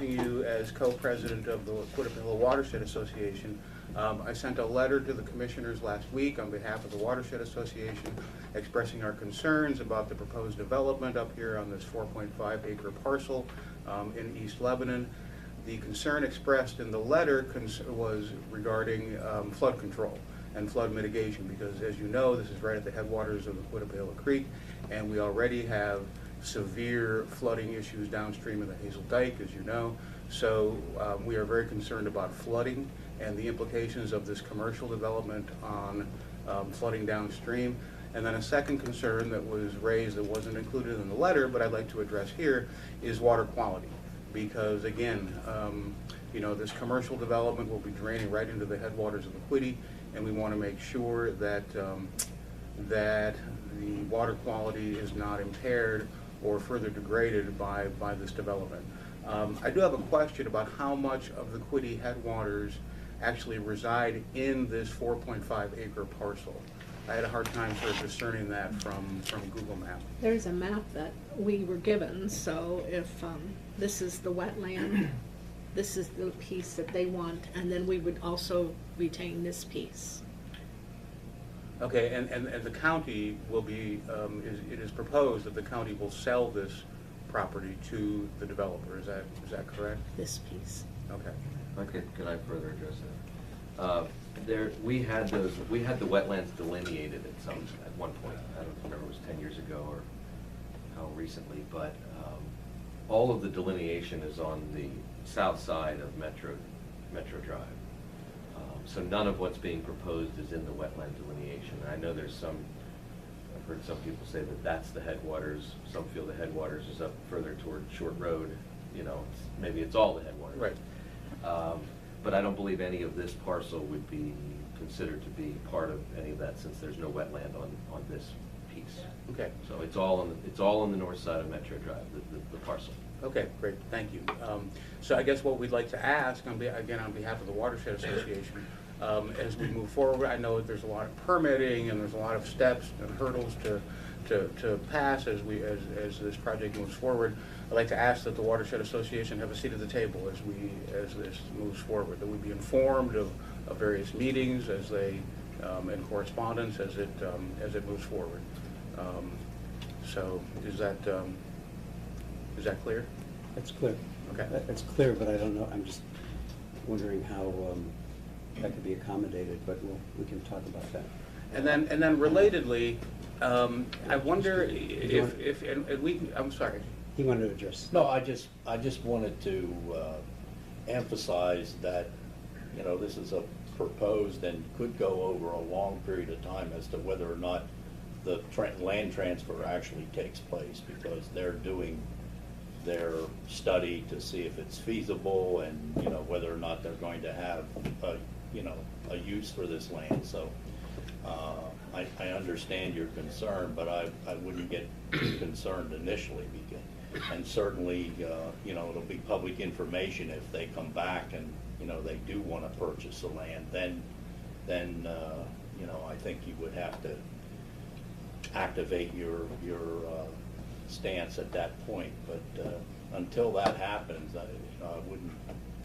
You as co-president of the Quittie Watershed Association. I sent a letter to the commissioners last week on behalf of the Watershed Association expressing our concerns about the proposed development up here on this 4.5 acre parcel in East Lebanon. The concern expressed in the letter was regarding flood control and flood mitigation, because as you know, this is right at the headwaters of the Quittie Creek, and we already have severe flooding issues downstream of the Hazel Dike, as you know. So we are very concerned about flooding and the implications of this commercial development on flooding downstream. And then a second concern that was raised that wasn't included in the letter, but I'd like to address here, is water quality. Because again, you know, this commercial development will be draining right into the headwaters of the Quittie, and we want to make sure that that the water quality is not impaired or further degraded by this development. I do have a question about how much of the Quittie headwaters actually reside in this 4.5 acre parcel. I had a hard time sort of discerning that from Google Maps. There's a map that we were given, so if this is the wetland, this is the piece that they want, and then we would also retain this piece. Okay, and the county will be, it is proposed that the county will sell this property to the developer. Is that correct? This piece. Okay. Could I further address that? We had the wetlands delineated at one point. I don't remember if it was 10 years ago or how recently, but all of the delineation is on the south side of Metro Drive. So none of what's being proposed is in the wetland delineation. I know there's some, I've heard some people say that that's the headwaters. Some feel the headwaters is up further toward Short Road. You know, maybe it's all the headwaters. Right. But I don't believe any of this parcel would be considered to be part of any of that, since there's no wetland on this piece. Okay. So it's all on the north side of Metro Drive, the parcel. Okay, great, thank you. So I guess what we'd like to ask, again, on behalf of the Watershed Association, as we move forward, I know that there's a lot of permitting and there's a lot of steps and hurdles to pass as this project moves forward. I'd like to ask that the Watershed Association have a seat at the table as this moves forward, that we be informed of various meetings as they and correspondence as it moves forward. So is that clear? That's clear. Okay. That's clear, but I don't know, I'm just wondering how that could be accommodated, but we can talk about that. And then relatedly, I wonder if I'm sorry. He wanted to address. No, I just wanted to emphasize that, you know, this is a proposed and could go over a long period of time as to whether or not the land transfer actually takes place, because they're doing their study to see if it's feasible and, you know, whether or not they're going to have a use for this land. So I understand your concern, but I wouldn't get concerned initially, because, and certainly you know, it'll be public information if they come back and, you know, they do want to purchase the land. Then you know, I think you would have to activate your stance at that point. But until that happens, I wouldn't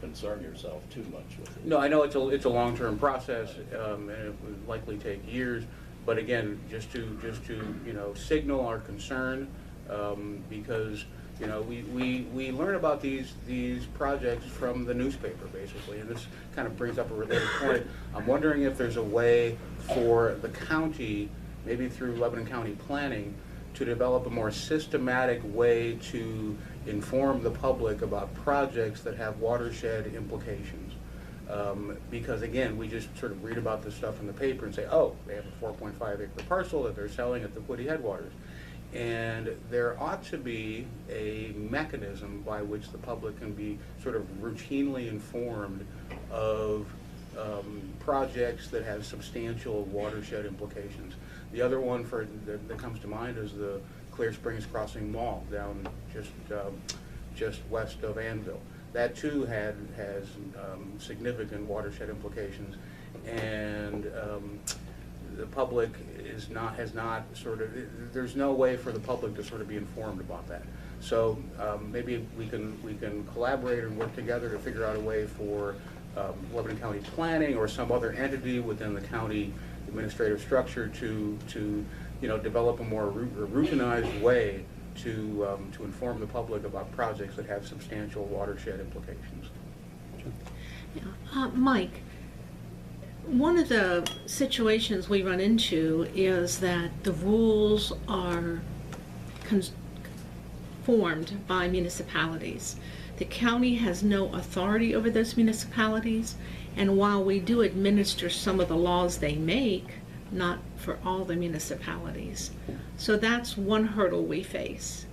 concern yourself too much with it. No, I know it's a long-term process, and it would likely take years. But again, just to you know, signal our concern, because you know, we learn about these projects from the newspaper, basically, and this kind of brings up a related point. I'm wondering if there's a way for the county, maybe through Lebanon County Planning, to develop a more systematic way to inform the public about projects that have watershed implications. Because again, we just sort of read about this stuff in the paper and say, oh, they have a 4.5 acre parcel that they're selling at the Quittie headwaters. And there ought to be a mechanism by which the public can be sort of routinely informed of projects that have substantial watershed implications. The other one that comes to mind is the Clear Springs Crossing Mall down just west of Annville. That too has significant watershed implications, and the public has not there's no way for the public to sort of be informed about that. So maybe we can collaborate and work together to figure out a way for Lebanon County Planning or some other entity within the county administrative structure to develop a more routinized way to inform the public about projects that have substantial watershed implications. Yeah. Mike, one of the situations we run into is that the rules are formed by municipalities. The county has no authority over those municipalities, and while we do administer some of the laws they make, not for all the municipalities. So that's one hurdle we face.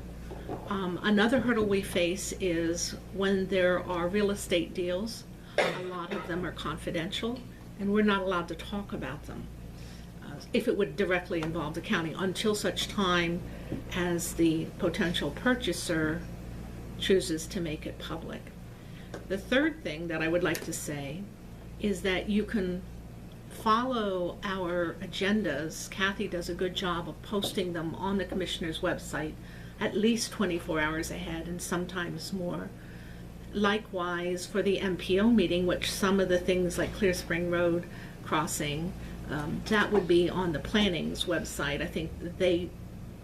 Another hurdle we face is when there are real estate deals, a lot of them are confidential, and we're not allowed to talk about them if it would directly involve the county until such time as the potential purchaser chooses to make it public. The third thing that I would like to say is that you can follow our agendas. Kathy does a good job of posting them on the commissioner's website at least 24 hours ahead and sometimes more. Likewise, for the MPO meeting, which some of the things like Clear Spring Road crossing, that would be on the planning's website. I think they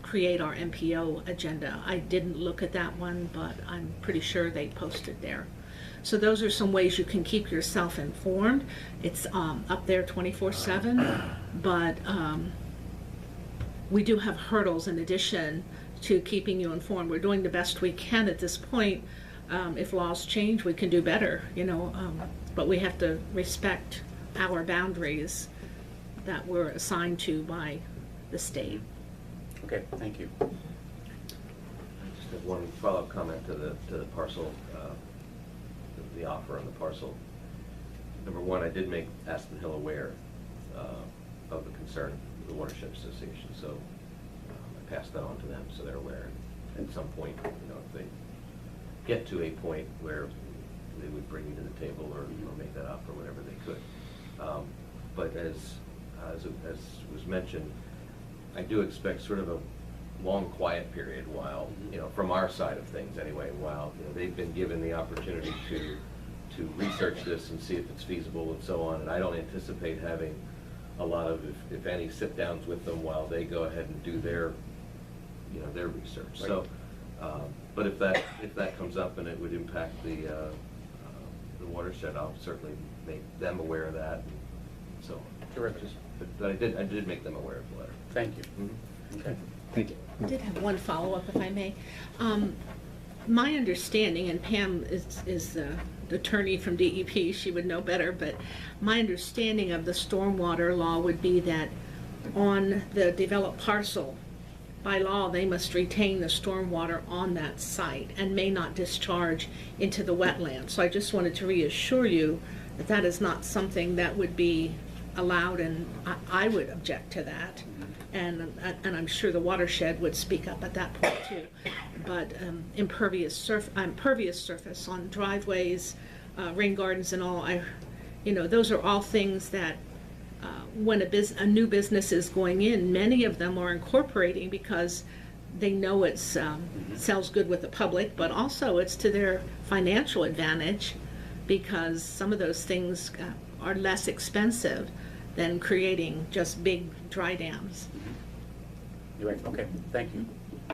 create our MPO agenda. I didn't look at that one, but I'm pretty sure they posted there. So those are some ways you can keep yourself informed. It's up there 24/7, but we do have hurdles in addition to keeping you informed. We're doing the best we can at this point. If laws change, we can do better, but we have to respect our boundaries that we're assigned to by the state. Okay, thank you. I just have one follow-up comment to the parcel, the offer on the parcel. Number one, I did make Aspen Hill aware of the concern of the Watershed Association, so I passed that on to them so they're aware. And at some point, if they get to a point where they would bring you to the table or make that offer, whatever they could. But as was mentioned, I do expect sort of a long quiet period while, from our side of things anyway, while they've been given the opportunity to research this and see if it's feasible and so on. And I don't anticipate having a lot of, if any, sit-downs with them while they go ahead and do their research. Right. So, but if that comes up and it would impact the watershed, I'll certainly make them aware of that. And so, Terrific. But I did make them aware of the letter. Thank you. Mm-hmm. Okay. Thank you. I did have one follow-up, if I may. My understanding, and Pam is the attorney from DEP, she would know better, but my understanding of the stormwater law would be that on the developed parcel, by law, they must retain the stormwater on that site and may not discharge into the wetland. So I just wanted to reassure you that that is not something that would be allowed, and I would object to that. And I'm sure the watershed would speak up at that point too. But impervious surface on driveways, rain gardens and all, those are all things that when a new business is going in, many of them are incorporating because they know it sells good with the public, but also it's to their financial advantage because some of those things are less expensive than creating just big dry dams. You're right. Okay, thank you.